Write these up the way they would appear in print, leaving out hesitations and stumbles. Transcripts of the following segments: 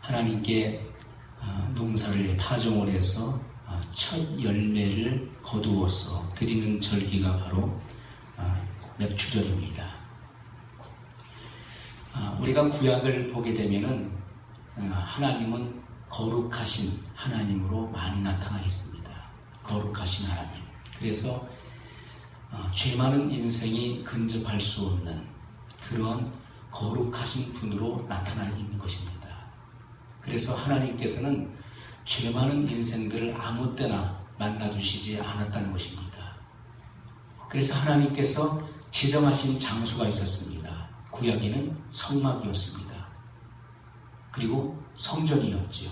하나님께 농사를 파종을 해서 첫 열매를 거두어서 드리는 절기가 바로 맥추절입니다. 우리가 구약을 보게 되면은 하나님은 거룩하신 하나님으로 많이 나타나 있습니다. 거룩하신 하나님. 그래서 죄 많은 인생이 근접할 수 없는 그런 거룩하신 분으로 나타나 있는 것입니다. 그래서 하나님께서는 죄 많은 인생들을 아무 때나 만나주시지 않았다는 것입니다. 그래서 하나님께서 지정하신 장소가 있었습니다. 구약에는 성막이었습니다. 그리고 성전이었지요.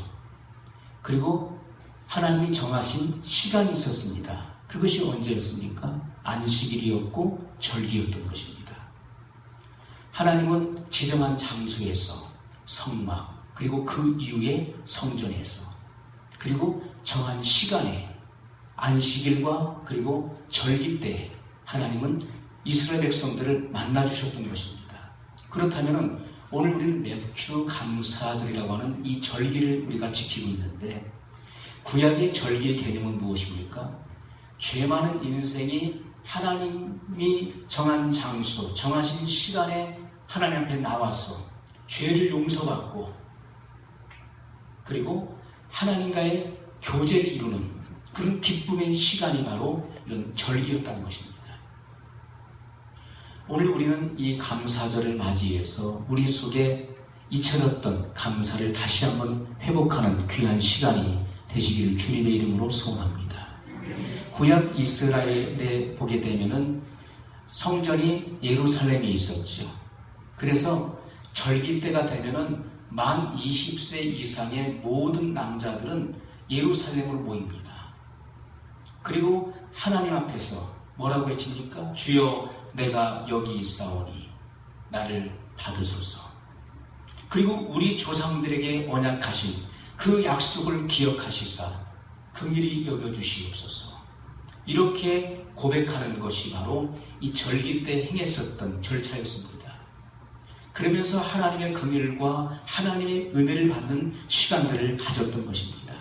그리고 하나님이 정하신 시간이 있었습니다. 그것이 언제였습니까? 안식일이었고 절기였던 것입니다. 하나님은 지정한 장소에서 성막, 그리고 그 이후에 성전에서, 그리고 정한 시간에 안식일과 그리고 절기 때 하나님은 이스라엘 백성들을 만나주셨던 것입니다. 그렇다면 오늘 우리는 맥주 감사절이라고 하는 이 절기를 우리가 지키고 있는데, 구약의 절기의 개념은 무엇입니까? 죄 많은 인생이 하나님이 정한 장소, 정하신 시간에 하나님 앞에 나와서 죄를 용서받고 그리고 하나님과의 교제를 이루는 그런 기쁨의 시간이 바로 이런 절기였다는 것입니다. 오늘 우리는 이 감사절을 맞이해서 우리 속에 잊혀졌던 감사를 다시 한번 회복하는 귀한 시간이 되시기를 주님의 이름으로 소원합니다. 구약 이스라엘에 보게 되면은 성전이 예루살렘에 있었죠. 그래서 절기 때가 되면은 만 20세 이상의 모든 남자들은 예루살렘으로 모입니다. 그리고 하나님 앞에서 뭐라고 외칩니까? 주여 내가 여기 있사오니 나를 받으소서. 그리고 우리 조상들에게 언약하신 그 약속을 기억하시사 긍휼히 여겨주시옵소서. 이렇게 고백하는 것이 바로 이 절기 때 행했었던 절차였습니다. 그러면서 하나님의 긍휼과 하나님의 은혜를 받는 시간들을 가졌던 것입니다.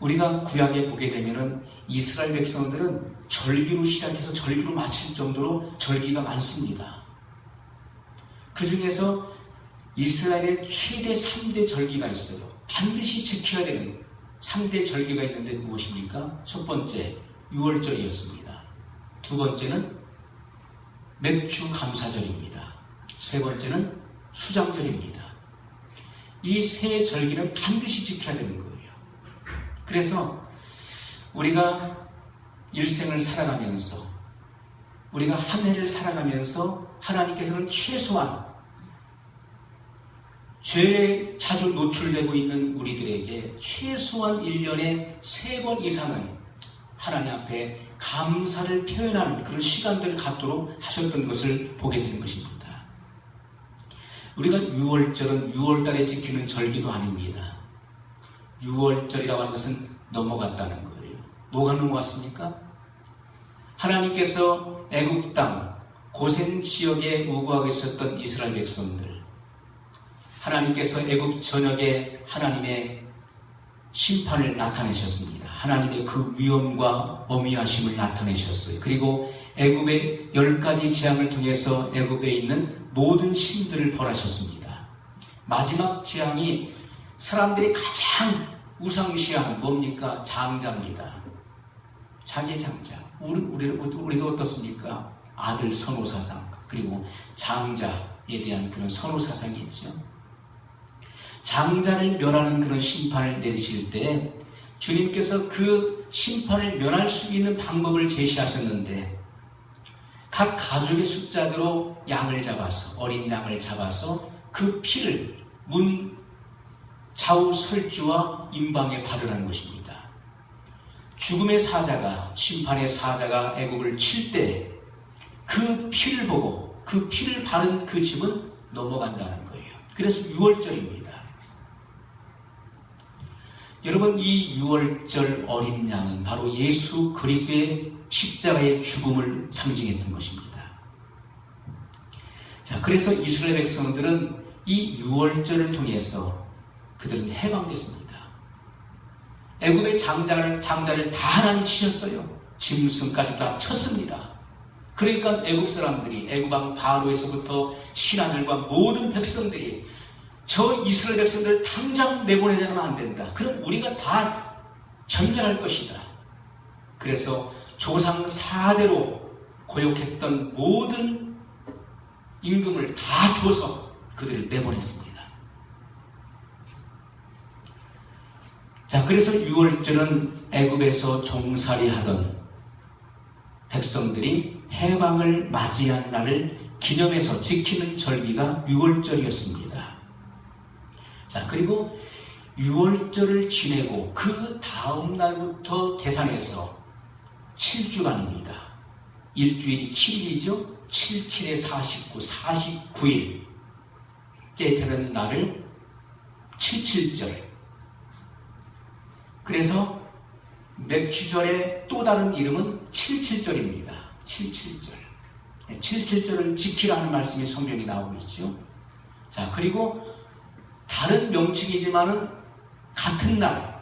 우리가 구약에 보게 되면은 이스라엘 백성들은 절기로 시작해서 절기로 마칠 정도로 절기가 많습니다. 그 중에서 이스라엘의 최대 3대 절기가 있어요. 반드시 지켜야 되는 3대 절기가 있는데 무엇입니까? 첫 번째, 유월절이었습니다. 두 번째는 맥주 감사절입니다. 세 번째는 수장절입니다. 이 세 절기는 반드시 지켜야 되는 거예요. 그래서 우리가 일생을 살아가면서, 우리가 한 해를 살아가면서 하나님께서는 최소한 죄에 자주 노출되고 있는 우리들에게 최소한 1년에 3번 이상은 하나님 앞에 감사를 표현하는 그런 시간들을 갖도록 하셨던 것을 보게 되는 것입니다. 우리가 유월절은 6월달에 지키는 절기도 아닙니다. 6월절이라고 하는 것은 넘어갔다는 거예요. 뭐가 넘어갔습니까? 하나님께서 애굽 땅 고센 지역에 우거하고 있었던 이스라엘 백성들, 하나님께서 애굽 전역에 하나님의 심판을 나타내셨습니다. 하나님의 그 위엄과 어미하심을 나타내셨어요. 그리고 애굽의 10가지 재앙을 통해서 애굽에 있는 모든 신들을 벌하셨습니다. 마지막 재앙이 사람들이 가장 우상시하는 뭡니까? 장자입니다. 자기 장자. 우리도 어떻습니까? 아들 선호사상, 그리고 장자에 대한 그런 선호사상이 있죠. 장자를 멸하는 그런 심판을 내리실 때 주님께서 그 심판을 면할 수 있는 방법을 제시하셨는데, 각 가족의 숫자대로 양을 잡아서, 어린 양을 잡아서 그 피를 문 좌우 설주와 임방에 바르라는 것입니다. 죽음의 사자가, 심판의 사자가 애굽을 칠 때 그 피를 보고 그 피를 바른 그 집은 넘어간다는 거예요. 그래서 6월절입니다. 여러분, 이 6월절 어린 양은 바로 예수 그리스도의 십자가의 죽음을 상징했던 것입니다. 자, 그래서 이스라엘 백성들은 이 유월절을 통해서 그들은 해방됐습니다. 애굽의 장자를 다 하나님 치셨어요. 짐승까지 다 쳤습니다. 그러니까 애굽 사람들이, 애굽 왕 바로에서부터 신하들과 모든 백성들이 저 이스라엘 백성들을 당장 내보내자면 안 된다. 그럼 우리가 다 전멸할 것이다. 그래서 조상 4대로 고욕했던 모든 임금을 다 줘서 그들을 내보냈습니다. 자, 그래서 유월절은 애굽에서 종살이하던 백성들이 해방을 맞이한 날을 기념해서 지키는 절기가 유월절이었습니다. 자, 그리고 유월절을 지내고 그 다음 날부터 계산해서 7주간입니다. 일주일이 7일이죠. 7, 7에 49, 49일 째 되는 날을 77절. 그래서 맥주절의 또 다른 이름은 77절입니다. 77절. 77절을 지키라는 말씀이 성경에 나오고 있죠. 자, 그리고 다른 명칭이지만은 같은 날,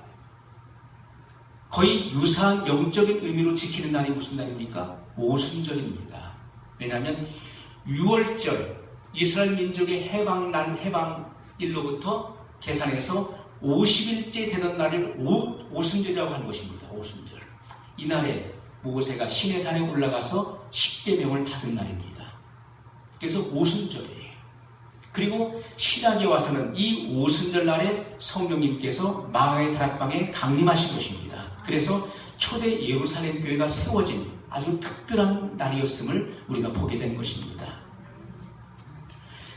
거의 유사한 영적인 의미로 지키는 날이 무슨 날입니까? 오순절입니다. 왜냐하면 6월절, 이스라엘 민족의 해방날, 해방일로부터 계산해서 50일째 되는 날을 오순절이라고 하는 것입니다. 오순절. 이날에 모세가 시내산에 올라가서 십계명을 받은 날입니다. 그래서 오순절이에요. 그리고 신약에 와서는 이 오순절 날에 성령님께서 마가의 다락방에 강림하신 것입니다. 그래서 초대 예루살렘 교회가 세워진 아주 특별한 날이었음을 우리가 보게 된 것입니다.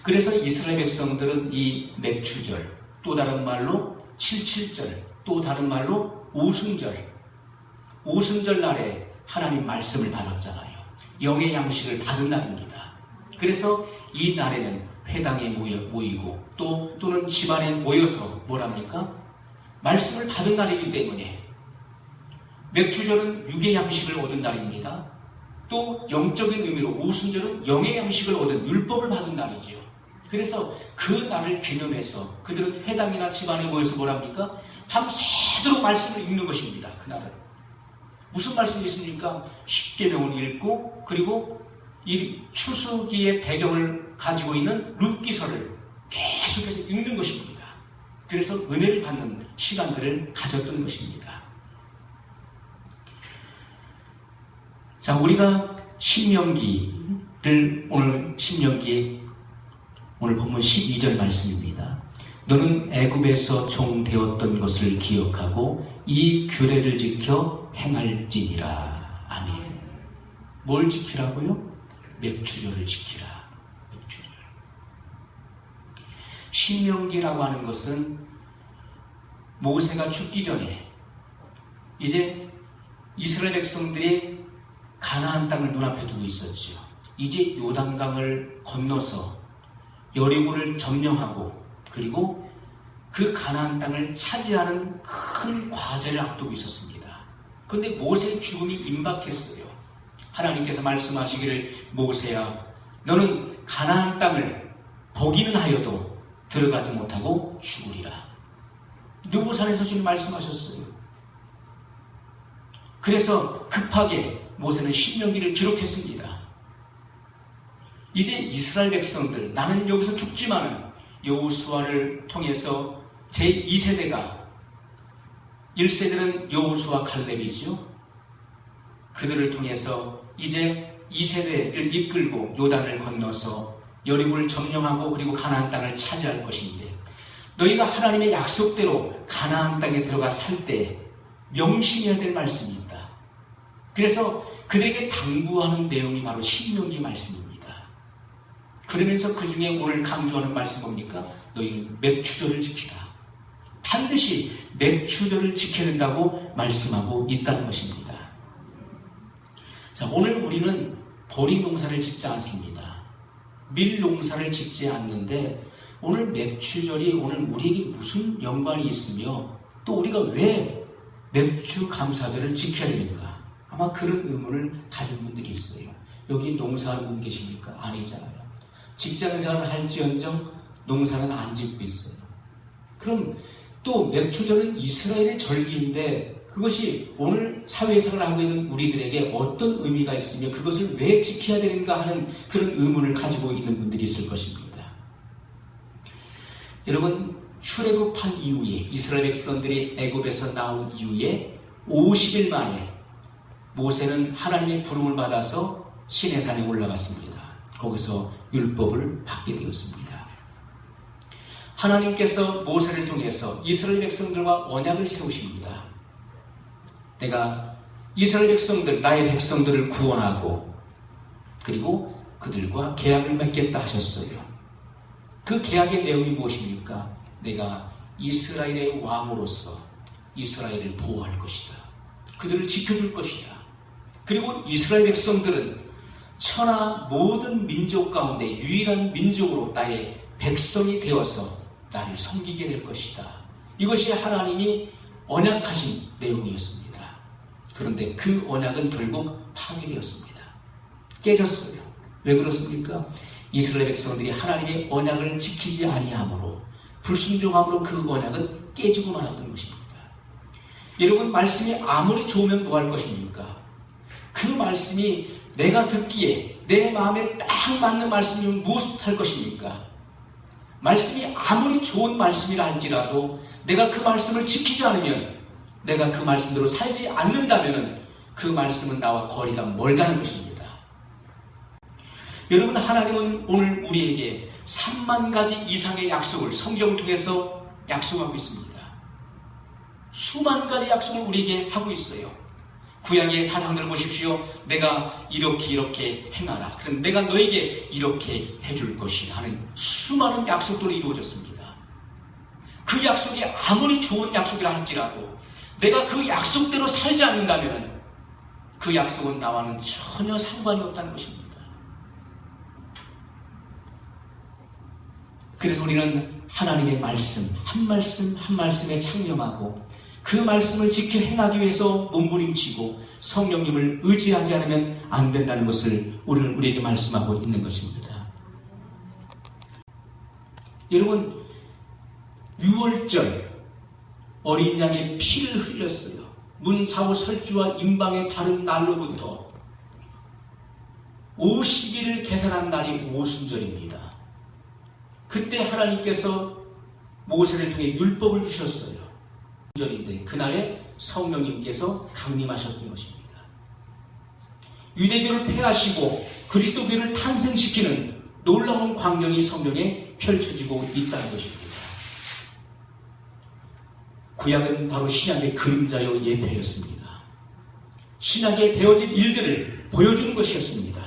그래서 이스라엘 백성들은 이 맥추절, 또 다른 말로 77절, 또 다른 말로 오순절, 오순절 날에 하나님 말씀을 받았잖아요. 영의 양식을 받은 날입니다. 그래서 이 날에는 회당에 모이고 또는 집안에 모여서 뭐랍니까? 말씀을 받은 날이기 때문에 맥주절은 육의 양식을 얻은 날입니다. 또 영적인 의미로 오순절은 영의 양식을 얻은 율법을 받은 날이죠. 그래서 그 날을 기념해서 그들은 회당이나 집안에 모여서 뭐랍니까? 밤새도록 말씀을 읽는 것입니다. 그날은 무슨 말씀이 있습니까? 십계명을 읽고 그리고 이 추수기의 배경을 가지고 있는 룻기서를 계속해서 읽는 것입니다. 그래서 은혜를 받는 시간들을 가졌던 것입니다. 자, 우리가 신명기를 오늘 본문 12절 말씀입니다. 너는 애굽에서 종되었던 것을 기억하고 이 규례를 지켜 행할지니라. 아멘. 뭘 지키라고요? 맥주절을 지키라. 맥주절. 신명기라고 하는 것은 모세가 죽기 전에 이제 이스라엘 백성들이 가나안 땅을 눈앞에 두고 있었죠. 이제 요단강을 건너서 여리고를 점령하고 그리고 그 가나안 땅을 차지하는 큰 과제를 앞두고 있었습니다. 그런데 모세의 죽음이 임박했어요. 하나님께서 말씀하시기를 모세야 너는 가나안 땅을 보기는 하여도 들어가지 못하고 죽으리라. 느보산에서 지금 말씀하셨어요. 그래서 급하게 모세는 신명기를 기록했습니다. 이제 이스라엘 백성들 나는 여기서 죽지만은 여호수아를 통해서 제2세대가 1세대는 여호수아 갈렙이죠. 그들을 통해서 이제 2세대를 이끌고 요단을 건너서 여리고를 점령하고 그리고 가나안 땅을 차지할 것인데 너희가 하나님의 약속대로 가나안 땅에 들어가 살 때 명심해야 될 말씀입니다. 그래서 그들에게 당부하는 내용이 바로 신명기 말씀입니다. 그러면서 그 중에 오늘 강조하는 말씀 뭡니까? 너희는 맥추절을 지키라. 반드시 맥추절을 지켜야 된다고 말씀하고 있다는 것입니다. 자, 오늘 우리는 보리 농사를 짓지 않습니다. 밀 농사를 짓지 않는데 오늘 맥추절이 오늘 우리에게 무슨 연관이 있으며 또 우리가 왜 맥주 감사절을 지켜야 되는가? 아마 그런 의문을 가진 분들이 있어요. 여기 농사하는 분 계십니까? 아니잖아요. 직장생활을 할지언정 농사는 안 짓고 있어요. 그럼 또 맥주절은 이스라엘의 절기인데 그것이 오늘 사회생활을 하고 있는 우리들에게 어떤 의미가 있으며 그것을 왜 지켜야 되는가 하는 그런 의문을 가지고 있는 분들이 있을 것입니다. 여러분, 출애굽한 이후에 이스라엘 백성들이 애굽에서 나온 이후에 50일 만에 모세는 하나님의 부름을 받아서 시내산에 올라갔습니다. 거기서 율법을 받게 되었습니다. 하나님께서 모세를 통해서 이스라엘 백성들과 언약을 세우십니다. 내가 이스라엘 백성들, 나의 백성들을 구원하고 그리고 그들과 계약을 맺겠다 하셨어요. 그 계약의 내용이 무엇입니까? 내가 이스라엘의 왕으로서 이스라엘을 보호할 것이다. 그들을 지켜줄 것이다. 그리고 이스라엘 백성들은 천하 모든 민족 가운데 유일한 민족으로 나의 백성이 되어서 나를 섬기게 될 것이다. 이것이 하나님이 언약하신 내용이었습니다. 그런데 그 언약은 결국 파괴되었습니다. 깨졌어요. 왜 그렇습니까? 이스라엘 백성들이 하나님의 언약을 지키지 아니함으로 불순종함으로 그 언약은 깨지고 말았던 것입니다. 여러분, 말씀이 아무리 좋으면 뭐 할 것입니까? 그 말씀이 내가 듣기에 내 마음에 딱 맞는 말씀이면 무엇할 것입니까? 말씀이 아무리 좋은 말씀이라 할지라도 내가 그 말씀을 지키지 않으면, 내가 그 말씀대로 살지 않는다면 그 말씀은 나와 거리가 멀다는 것입니다. 여러분, 하나님은 오늘 우리에게 3만 가지 이상의 약속을 성경을 통해서 약속하고 있습니다. 수만 가지 약속을 우리에게 하고 있어요. 구약의 사상들 보십시오. 내가 이렇게 행하라. 그럼 내가 너에게 이렇게 해줄 것이라 하는 수많은 약속들이 이루어졌습니다. 그 약속이 아무리 좋은 약속이라 할지라도 내가 그 약속대로 살지 않는다면 그 약속은 나와는 전혀 상관이 없다는 것입니다. 그래서 우리는 하나님의 말씀, 한 말씀 한 말씀에 창념하고 그 말씀을 지켜 행하기 위해서 몸부림치고 성령님을 의지하지 않으면 안 된다는 것을 오늘 우리에게 말씀하고 있는 것입니다. 여러분, 6월절 어린 양의 피를 흘렸어요. 문사오 설주와 임방의 바른 날로부터 50일을 계산한 날이 오순절입니다. 그때 하나님께서 모세를 통해 율법을 주셨어요. 절인데 그날에 성령님께서 강림하셨던 것입니다. 유대교를 폐하시고 그리스도교를 탄생시키는 놀라운 광경이 성경에 펼쳐지고 있다는 것입니다. 구약은 바로 신약의 그림자요 예표였습니다. 신약에 되어진 일들을 보여주는 것이었습니다.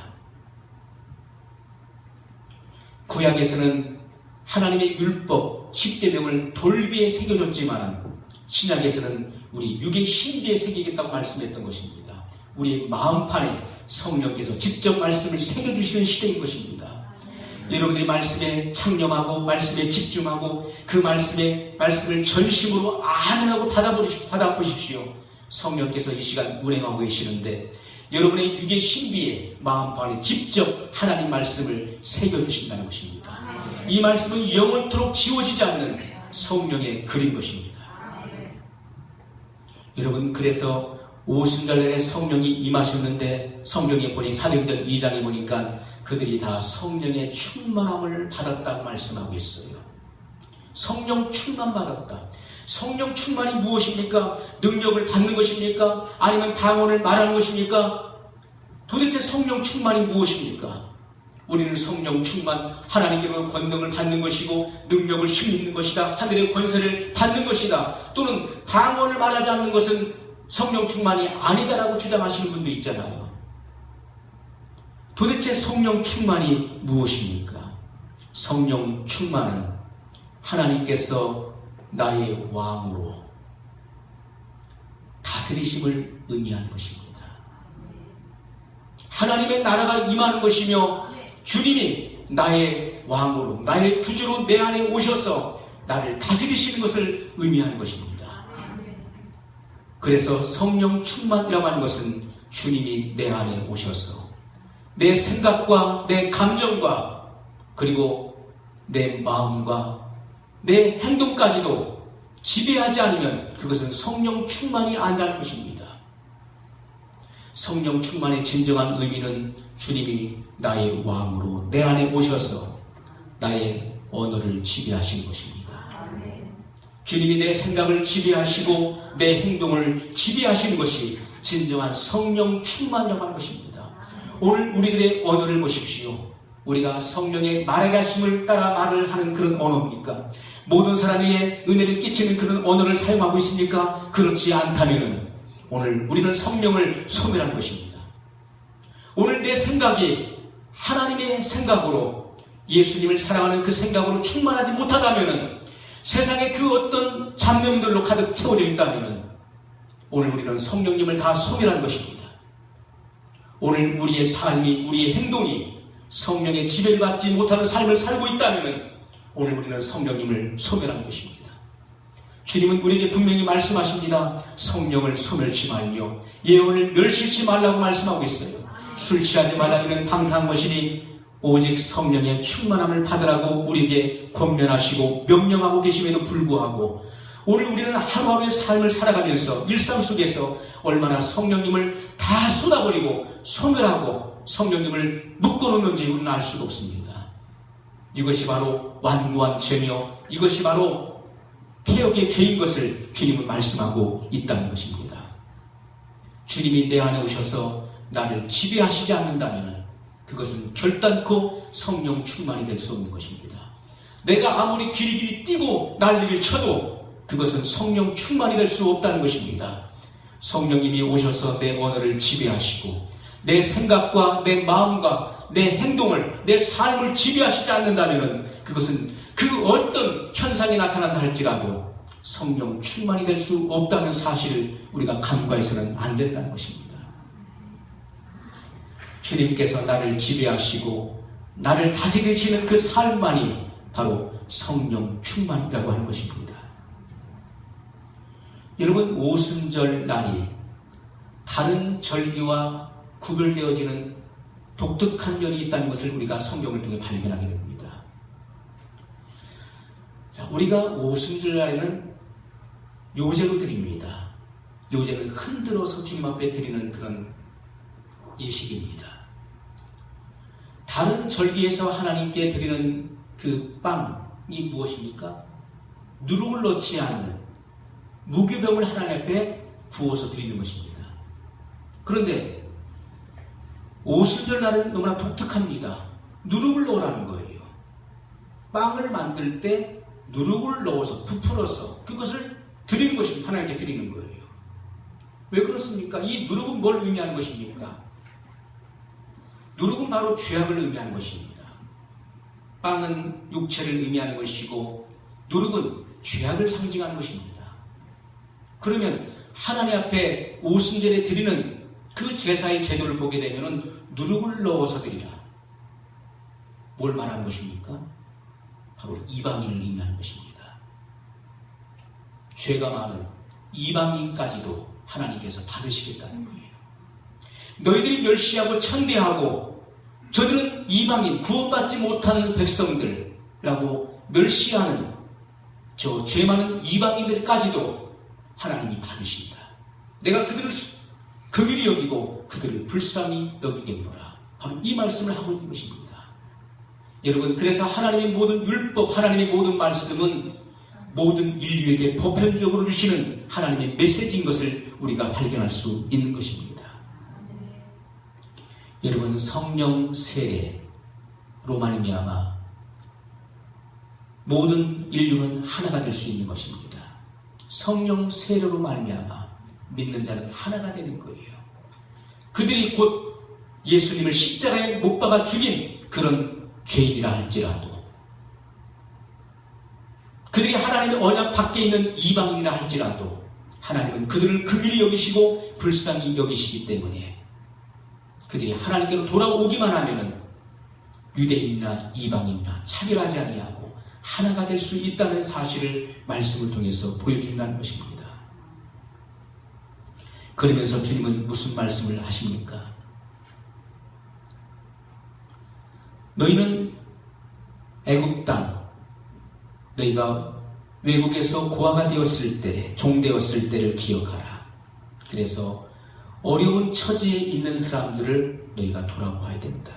구약에서는 하나님의 율법 10계명을 돌비에 새겨줬지만 신약에서는 우리 육의 신비에 새기겠다고 말씀했던 것입니다. 우리의 마음판에 성령께서 직접 말씀을 새겨주시는 시대인 것입니다. 여러분들이 말씀에 창념하고 말씀에 집중하고 그 말씀을 전심으로 아멘하고 받아보십시오. 성령께서 이 시간 운행하고 계시는데 여러분의 육의 신비에 마음판에 직접 하나님 말씀을 새겨주신다는 것입니다. 이 말씀은 영원토록 지워지지 않는 성령의 글인 것입니다. 여러분, 그래서 오순절날에 성령이 임하셨는데 성경에 보니 사도행전 2장에 보니까 그들이 다 성령의 충만함을 받았다고 말씀하고 있어요. 성령 충만 받았다. 성령 충만이 무엇입니까? 능력을 받는 것입니까? 아니면 방언을 말하는 것입니까? 도대체 성령 충만이 무엇입니까? 우리는 성령 충만, 하나님께로 권능을 받는 것이고 능력을 힘입는 것이다. 하늘의 권세를 받는 것이다. 또는 방언을 말하지 않는 것은 성령 충만이 아니다라고 주장하시는 분도 있잖아요. 도대체 성령 충만이 무엇입니까? 성령 충만은 하나님께서 나의 왕으로 다스리심을 의미하는 것입니다. 하나님의 나라가 임하는 것이며 주님이 나의 왕으로, 나의 구주로 내 안에 오셔서 나를 다스리시는 것을 의미하는 것입니다. 그래서 성령 충만이라고 하는 것은 주님이 내 안에 오셔서 내 생각과 내 감정과 그리고 내 마음과 내 행동까지도 지배하지 않으면 그것은 성령 충만이 아니라는 것입니다. 성령 충만의 진정한 의미는 주님이 나의 왕으로 내 안에 오셔서 나의 언어를 지배하시는 것입니다. 주님이 내 생각을 지배하시고 내 행동을 지배하시는 것이 진정한 성령 충만이라고 하는 것입니다. 오늘 우리들의 언어를 보십시오. 우리가 성령의 말하게 하심을 따라 말을 하는 그런 언어입니까? 모든 사람에게 은혜를 끼치는 그런 언어를 사용하고 있습니까? 그렇지 않다면 오늘 우리는 성령을 소멸한 것입니다. 오늘 내 생각이 하나님의 생각으로 예수님을 사랑하는 그 생각으로 충만하지 못하다면 세상에 그 어떤 잡념들로 가득 채워져 있다면 오늘 우리는 성령님을 다 소멸한 것입니다. 오늘 우리의 삶이 우리의 행동이 성령의 지배를 받지 못하는 삶을 살고 있다면 오늘 우리는 성령님을 소멸한 것입니다. 주님은 우리에게 분명히 말씀하십니다. 성령을 소멸치 말며 예언을 멸시치 말라고 말씀하고 있어요. 술 취하지 말라는 방탕한 것이니 오직 성령의 충만함을 받으라고 우리에게 권면하시고 명령하고 계심에도 불구하고 오늘 우리는 하루하루의 삶을 살아가면서 일상 속에서 얼마나 성령님을 다 쏟아버리고 소멸하고 성령님을 묶어놓는지 우리는 알 수가 없습니다. 이것이 바로 완고한 죄며 이것이 바로 태역의 죄인 것을 주님은 말씀하고 있다는 것입니다. 주님이 내 안에 오셔서 나를 지배하시지 않는다면 그것은 결단코 성령 충만이 될 수 없는 것입니다. 내가 아무리 길이길이 뛰고 난리를 쳐도 그것은 성령 충만이 될 수 없다는 것입니다. 성령님이 오셔서 내 언어를 지배하시고 내 생각과 내 마음과 내 행동을 내 삶을 지배하시지 않는다면 그것은 그 어떤 현상이 나타난다 할지라도 성령 충만이 될 수 없다는 사실을 우리가 간과해서는 안 된다는 것입니다. 주님께서 나를 지배하시고 나를 다스리시는 그 삶만이 바로 성령 충만이라고 하는 것입니다. 여러분, 오순절 날이 다른 절기와 구별되어지는 독특한 면이 있다는 것을 우리가 성경을 통해 발견하게 됩니다. 자, 우리가 오순절 날에는 요제로 드립니다. 요제는 흔들어서 주님 앞에 드리는 그런 예식입니다. 다른 절기에서 하나님께 드리는 그 빵이 무엇입니까? 누룩을 넣지 않는 무교병을 하나님 앞에 구워서 드리는 것입니다. 그런데 오순절 날은 너무나 독특합니다. 누룩을 넣으라는 거예요. 빵을 만들 때 누룩을 넣어서 부풀어서 그것을 드리는 것입니다. 하나님께 드리는 거예요. 왜 그렇습니까? 이 누룩은 뭘 의미하는 것입니까? 누룩은 바로 죄악을 의미하는 것입니다. 빵은 육체를 의미하는 것이고 누룩은 죄악을 상징하는 것입니다. 그러면 하나님 앞에 오순절에 드리는 그 제사의 제도를 보게 되면 누룩을 넣어서 드리라. 뭘 말하는 것입니까? 바로 이방인을 의미하는 것입니다. 죄가 많은 이방인까지도 하나님께서 받으시겠다는 거예요. 너희들이 멸시하고 천대하고 저들은 이방인, 구원받지 못하는 백성들라고 멸시하는 저 죄 많은 이방인들까지도 하나님이 받으신다. 내가 그들을 긍휼히 여기고 그들을 불쌍히 여기겠노라. 바로 이 말씀을 하고 있는 것입니다. 여러분, 그래서 하나님의 모든 율법, 하나님의 모든 말씀은 모든 인류에게 보편적으로 주시는 하나님의 메시지인 것을 우리가 발견할 수 있는 것입니다. 여러분, 성령 세례로 말미암아 모든 인류는 하나가 될 수 있는 것입니다. 성령 세례로 말미암아 믿는 자는 하나가 되는 거예요. 그들이 곧 예수님을 십자가에 못 박아 죽인 그런 죄인이라 할지라도, 그들이 하나님의 언약 밖에 있는 이방인이라 할지라도 하나님은 그들을 긍휼히 여기시고 불쌍히 여기시기 때문에 그들이 하나님께로 돌아오기만 하면 유대인이나 이방인이나 차별하지 아니하고 하나가 될 수 있다는 사실을 말씀을 통해서 보여준다는 것입니다. 그러면서 주님은 무슨 말씀을 하십니까? 너희는 애굽 땅, 너희가 외국에서 고아가 되었을 때, 종 되었을 때를 기억하라. 그래서 어려운 처지에 있는 사람들을 너희가 돌아봐야 된다.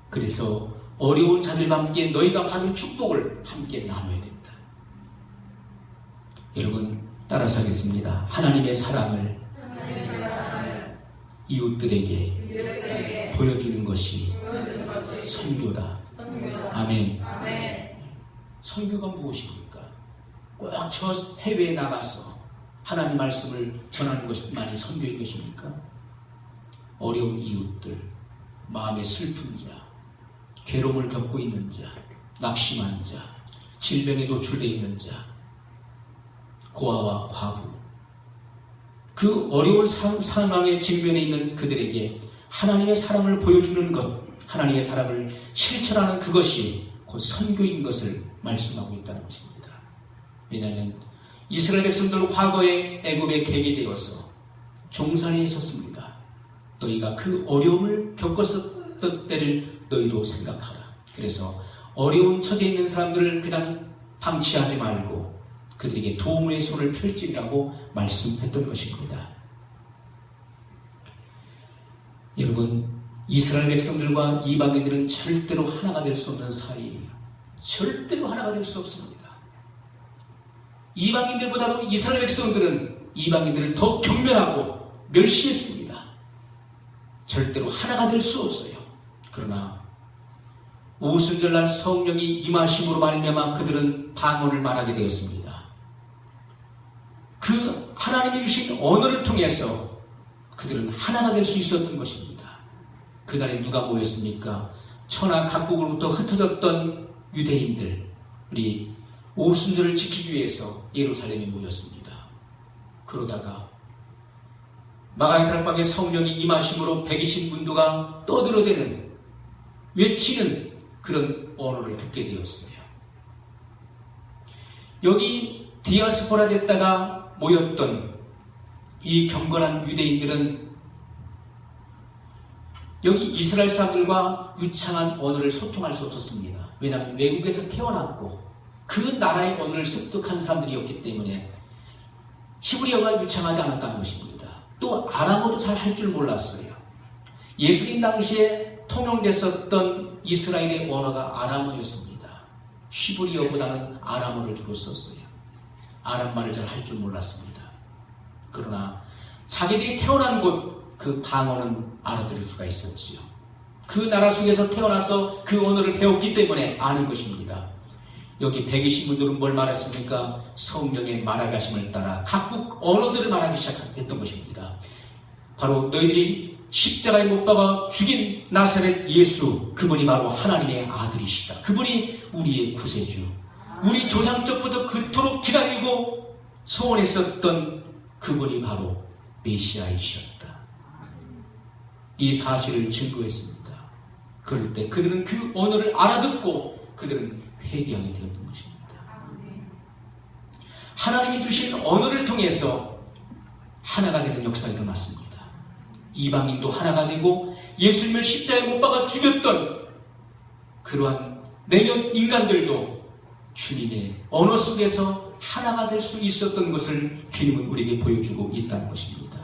그래서 어려운 자들과 함께 너희가 받은 축복을 함께 나눠야 된다. 여러분 따라서 하겠습니다. 하나님의 사랑을 이웃들에게 보여주는 것이 선교다. 아멘. 선교가 무엇입니까? 꼭 저 해외에 나가서 하나님 말씀을 전하는 것만이 선교인 것입니까? 어려운 이웃들, 마음에 슬픈 자, 괴로움을 겪고 있는 자, 낙심한 자, 질병에 노출되어 있는 자, 고아와 과부, 그 어려운 상황에 직면해 있는 그들에게 하나님의 사랑을 보여주는 것, 하나님의 사랑을 실천하는 그것이 곧 선교인 것을 말씀하고 있다는 것입니다. 왜냐하면 이스라엘 백성들 과거에 애굽에 개게 되어서 종산에 있었습니다. 너희가 그 어려움을 겪었었던 때를 너희도 생각하라. 그래서 어려운 처지에 있는 사람들을 그냥 방치하지 말고 그들에게 도움의 손을 펼치라고 말씀했던 것입니다. 여러분, 이스라엘 백성들과 이방인들은 절대로 하나가 될 수 없는 사이예요. 절대로 하나가 될 수 없습니다. 이방인들보다도 이스라엘 백성들은 이방인들을 더 경멸하고 멸시했습니다. 절대로 하나가 될 수 없어요. 그러나 오순절날 성령이 임하심으로 말미암아 그들은 방언을 말하게 되었습니다. 그 하나님이 주신 언어를 통해서 그들은 하나가 될 수 있었던 것입니다. 그날에 누가 모였습니까? 천하 각국으로부터 흩어졌던 유대인들, 우리 오순절을 지키기 위해서 예루살렘에 모였습니다. 그러다가 마가의 다락방에 성령이 임하심으로 120문도가 떠들어대는, 외치는 그런 언어를 듣게 되었어요. 여기 디아스포라 됐다가 모였던 이 경건한 유대인들은 여기 이스라엘 사람들과 유창한 언어를 소통할 수 없었습니다. 왜냐하면 외국에서 태어났고 그 나라의 언어를 습득한 사람들이었기 때문에 히브리어가 유창하지 않았다는 것입니다. 또 아람어도 잘 할 줄 몰랐어요. 예수님 당시에 통용됐었던 이스라엘의 언어가 아람어였습니다. 히브리어보다는 아람어를 주로 썼어요. 아람말을 잘 할 줄 몰랐습니다. 그러나 자기들이 태어난 곳 그 방언은 알아들을 수가 있었지요. 그 나라 속에서 태어나서 그 언어를 배웠기 때문에 아는 것입니다. 여기 120문들은 뭘 말했습니까? 성령의 말하게 하심을 따라 각국 언어들을 말하기 시작했던 것입니다. 바로 너희들이 십자가에 못 박아 죽인 나사렛 예수, 그분이 바로 하나님의 아들이시다. 그분이 우리의 구세주, 우리 조상 때부터 그토록 기다리고 소원했었던 그분이 바로 메시아이셨다. 이 사실을 증거했습니다. 그럴 때 그들은 그 언어를 알아듣고 그들은 회개하게 되었던 것입니다. 하나님이 주신 언어를 통해서 하나가 되는 역사가 일어났습니다. 이방인도 하나가 되고 예수님을 십자가에 못 박아 죽였던 그러한 내면 인간들도 주님의 언어 속에서 하나가 될 수 있었던 것을 주님은 우리에게 보여주고 있다는 것입니다.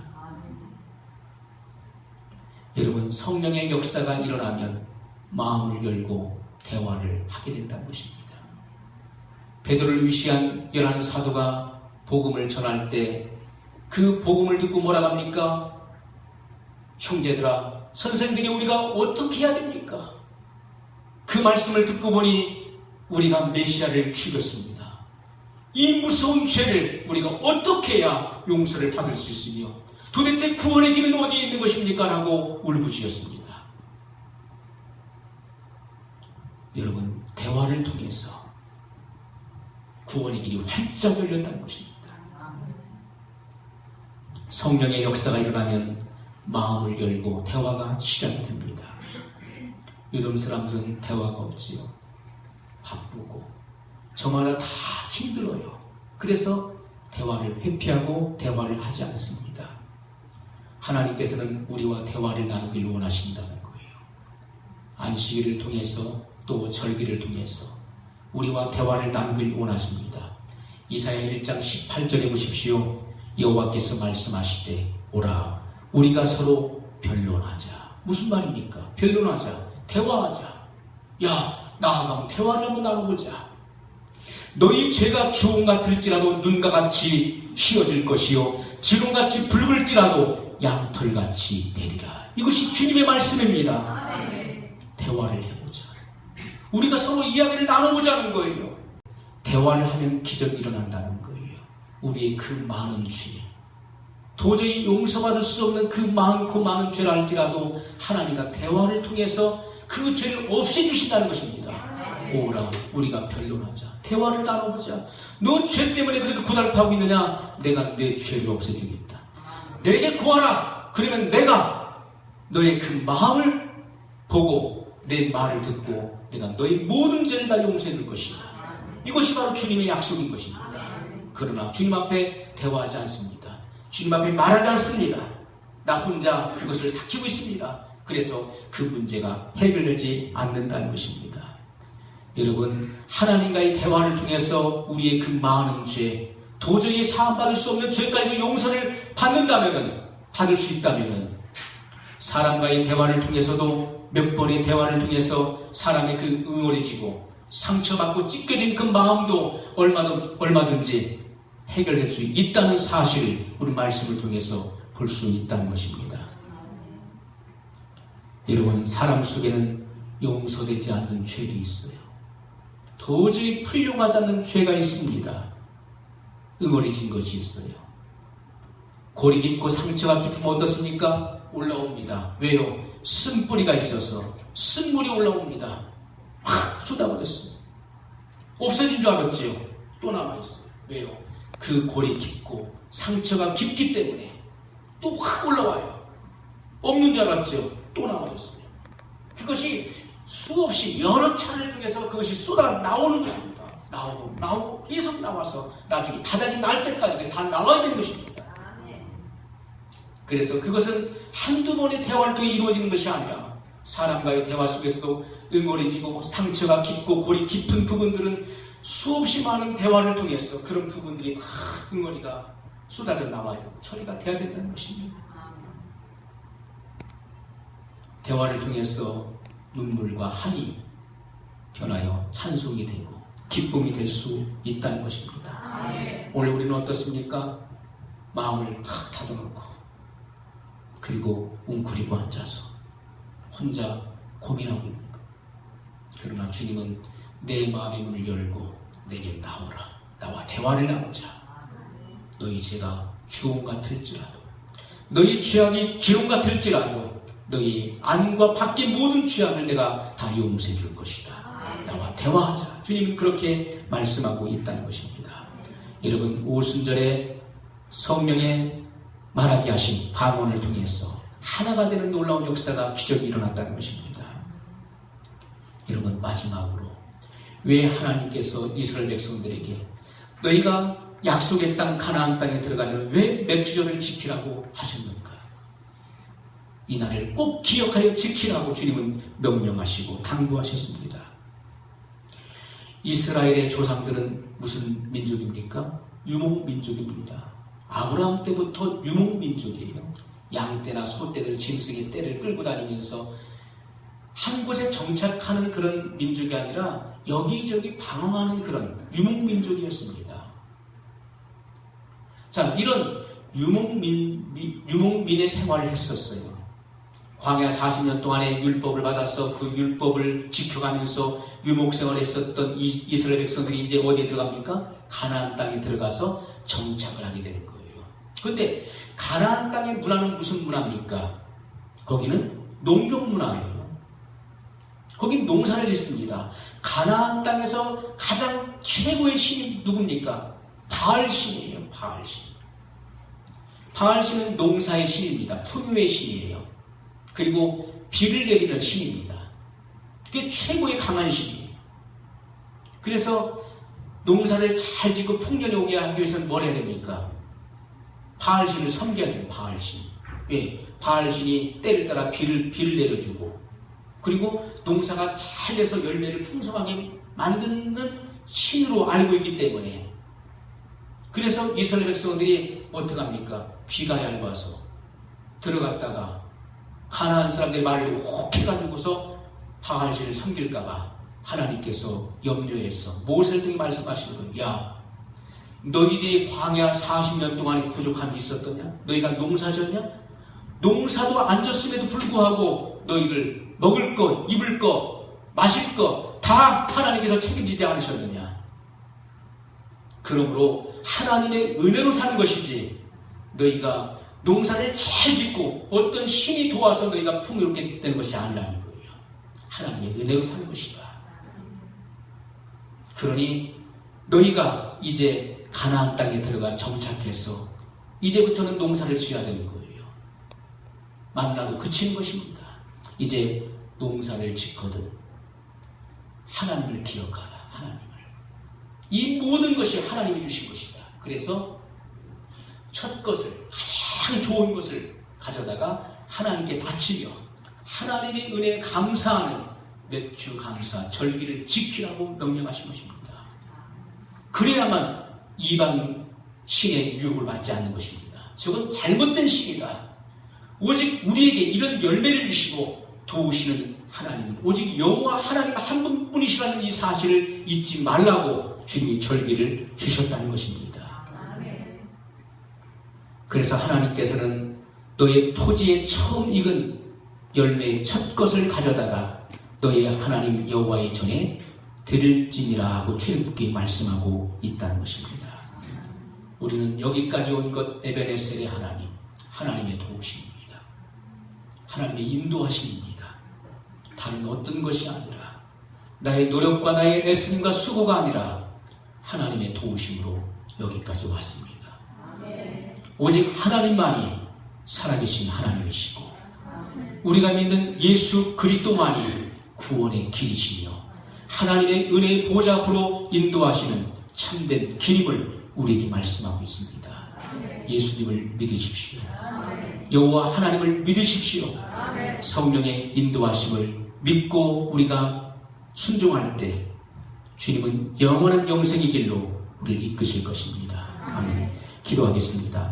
여러분, 성령의 역사가 일어나면 마음을 열고 대화를 하게 된다는 것입니다. 베드로를 위시한 11사도가 복음을 전할 때 그 복음을 듣고 뭐라고 합니까? 형제들아, 선생들이 우리가 어떻게 해야 됩니까? 그 말씀을 듣고 보니 우리가 메시아를 죽였습니다. 이 무서운 죄를 우리가 어떻게 해야 용서를 받을 수 있으며 도대체 구원의 길은 어디에 있는 것입니까? 라고 울부짖었습니다. 여러분, 대화를 통해서 구원의 길이 활짝 열렸다는 것입니다. 성령의 역사가 일어나면 마음을 열고 대화가 시작이 됩니다. 요즘 사람들은 대화가 없지요. 바쁘고 저마다 다 힘들어요. 그래서 대화를 회피하고 대화를 하지 않습니다. 하나님께서는 우리와 대화를 나누길 원하신다는 거예요. 안식일을 통해서 또 절기를 통해서 우리와 대화를 나누길 원하십니다. 이사야 1장 18절에 보십시오. 여호와께서 말씀하시되 오라 우리가 서로 변론하자. 무슨 말입니까? 변론하자. 대화하자. 야, 나아가면 대화를 한번 나눠보자. 너희 죄가 주홍 같을지라도 눈과 같이 휘어질 것이요 지름같이 붉을지라도 양털같이 되리라. 이것이 주님의 말씀입니다. 대화를 해보자. 우리가 서로 이야기를 나눠보자는 거예요. 대화를 하면 기적이 일어난다는 거예요. 우리의 그 많은 죄, 도저히 용서받을 수 없는 그 많고 많은 죄를 알지라도 하나님과 대화를 통해서 그 죄를 없애주신다는 것입니다. 오라 우리가 변론하자. 대화를 나눠보자. 너 죄 때문에 그렇게 고달파하고 있느냐? 내가 내 죄를 없애주겠다. 내게 구하라. 그러면 내가 너의 그 마음을 보고 내 말을 듣고 내가 너의 모든 죄를 다 용서해 줄 것이다. 이것이 바로 주님의 약속인 것입니다. 그러나 주님 앞에 대화하지 않습니다. 주님 앞에 말하지 않습니다. 나 혼자 그것을 삭히고 있습니다. 그래서 그 문제가 해결되지 않는다는 것입니다. 여러분, 하나님과의 대화를 통해서 우리의 그 많은 죄, 도저히 사함받을 수 없는 죄까지도 용서를 받을 수 있다면 사람과의 대화를 통해서도 몇 번의 대화를 통해서 사람의 그 응어리지고 상처받고 찢겨진 그 마음도 얼마든지 해결될 수 있다는 사실을 우리 말씀을 통해서 볼 수 있다는 것입니다. 여러분, 사람 속에는 용서되지 않는 죄도 있어요. 도저히 풀려가지 않는 죄가 있습니다. 응어리진 것이 있어요. 골이 깊고 상처가 깊으면 어떻습니까? 올라옵니다. 왜요? 쓴뿌리가 있어서 쓴물이 올라옵니다. 확 쏟아버렸어요. 없어진 줄 알았지요? 또 남아있어요. 왜요? 그 골이 깊고 상처가 깊기 때문에 또 확 올라와요. 없는 줄 알았지요? 또 남아있어요. 그것이 수없이 여러 차례를 통해서 그것이 쏟아 나오는 것입니다. 나오고 계속 나와서 나중에 바닥이 날 때까지 다 나와야 되는 것입니다. 그래서 그것은 한두 번의 대화를 통해 이루어지는 것이 아니라 사람과의 대화 속에서도 응어리지고 상처가 깊고 골이 깊은 부분들은 수없이 많은 대화를 통해서 그런 부분들이 막 응어리가 쏟아져 나와요. 처리가 돼야 된다는 것입니다. 대화를 통해서 눈물과 한이 변하여 찬송이 되고 기쁨이 될 수 있다는 것입니다. 오늘 우리는 어떻습니까? 마음을 탁 닫아놓고 그리고 웅크리고 앉아서 혼자 고민하고 있는 것. 그러나 주님은 내 마음의 문을 열고 내게 나오라. 나와 대화를 나누자. 너희 죄가 주홍 같을지라도 너희 죄악이 지름 같을지라도 너희 안과 밖의 모든 죄악을 내가 다 용서해 줄 것이다. 나와 대화하자. 주님은 그렇게 말씀하고 있다는 것입니다. 여러분, 오순절에 성령의 말하게 하신 방언을 통해서 하나가 되는 놀라운 역사가 기적이 일어났다는 것입니다. 여러분, 마지막으로 왜 하나님께서 이스라엘 백성들에게 너희가 약속의 땅 가나안 땅에 들어가면 왜 맥주전을 지키라고 하셨는가? 이 날을 꼭 기억하여 지키라고 주님은 명령하시고 당부하셨습니다. 이스라엘의 조상들은 무슨 민족입니까? 유목민족입니다. 아브라함 때부터 유목민족이에요. 양떼나 소떼들, 짐승의 떼를 끌고 다니면서 한 곳에 정착하는 그런 민족이 아니라 여기저기 방황하는 그런 유목민족이었습니다. 자, 이런 유목민의 생활을 했었어요. 광야 40년 동안의 율법을 받아서 그 율법을 지켜가면서 유목생활을 했었던 이스라엘 백성들이 이제 어디에 들어갑니까? 가나안 땅에 들어가서 정착을 하게 되는 거예요. 그런데 가나안 땅의 문화는 무슨 문화입니까? 거기는 농경 문화예요. 거긴 농사를 짓습니다. 가나안 땅에서 가장 최고의 신이 누굽니까? 바알신이에요. 바알신. 바알신은 농사의 신입니다. 풍요의 신이에요. 그리고 비를 내리는 신입니다. 그게 최고의 강한 신이에요. 그래서 농사를 잘 짓고 풍년이 오게 하기 위해서는 뭘 해야 됩니까? 바알신을 섬겨야 돼요. 바알신. 왜? 바알신이 때를 따라 비를 내려주고 그리고 농사가 잘 돼서 열매를 풍성하게 만드는 신으로 알고 있기 때문에, 그래서 이스라엘 백성들이 어떡합니까? 비가 얇아서 들어갔다가 가나안 사람들의 말을 혹해가지고서 바알신을 섬길까봐 하나님께서 염려해서 모세를 통해 말씀하시는 거예요. 야, 너희들이 광야 40년 동안에 부족함이 있었더냐? 너희가 농사졌냐? 농사도 안 졌음에도 불구하고 너희들 먹을 것, 입을 것, 마실 것 다 하나님께서 책임지지 않으셨느냐? 그러므로 하나님의 은혜로 사는 것이지, 너희가 농사를 잘 짓고 어떤 신이 도와서 너희가 풍요롭게 되는 것이 아니라는 거예요. 하나님의 은혜로 사는 것이다. 그러니 너희가 이제 가나안 땅에 들어가 정착해서 이제부터는 농사를 지어야 되는 거예요. 만나고 그치는 것입니다. 이제 농사를 짓거든 하나님을 기억하라. 하나님을. 이 모든 것이 하나님이 주신 것이다. 그래서 첫 것을, 가장 좋은 것을 가져다가 하나님께 바치며 하나님의 은혜에 감사하는 맥주 감사, 절기를 지키라고 명령하신 것입니다. 그래야만 이방 신의 유혹을 받지 않는 것입니다. 저건 잘못된 신이다. 오직 우리에게 이런 열매를 주시고 도우시는 하나님은 오직 여호와 하나님 한 분뿐이시라는 이 사실을 잊지 말라고 주님이 절기를 주셨다는 것입니다. 그래서 하나님께서는 너의 토지에 처음 익은 열매의 첫 것을 가져다가 너의 하나님 여호와의 전에 드릴지니라 하고 출애굽기에 말씀하고 있다는 것입니다. 우리는 여기까지 온 것 에베네셀의 하나님, 하나님의 도우심입니다. 하나님의 인도하심입니다. 다른 어떤 것이 아니라, 나의 노력과 나의 애씀과 수고가 아니라 하나님의 도우심으로 여기까지 왔습니다. 오직 하나님만이 살아계신 하나님이시고 우리가 믿는 예수 그리스도만이 구원의 길이시며 하나님의 은혜의 보좌 앞으로 인도하시는 참된 길임을 우리에게 말씀하고 있습니다. 예수님을 믿으십시오. 여호와 하나님을 믿으십시오. 성령의 인도하심을 믿고 우리가 순종할 때 주님은 영원한 영생의 길로 우리를 이끄실 것입니다. 아멘. 기도하겠습니다.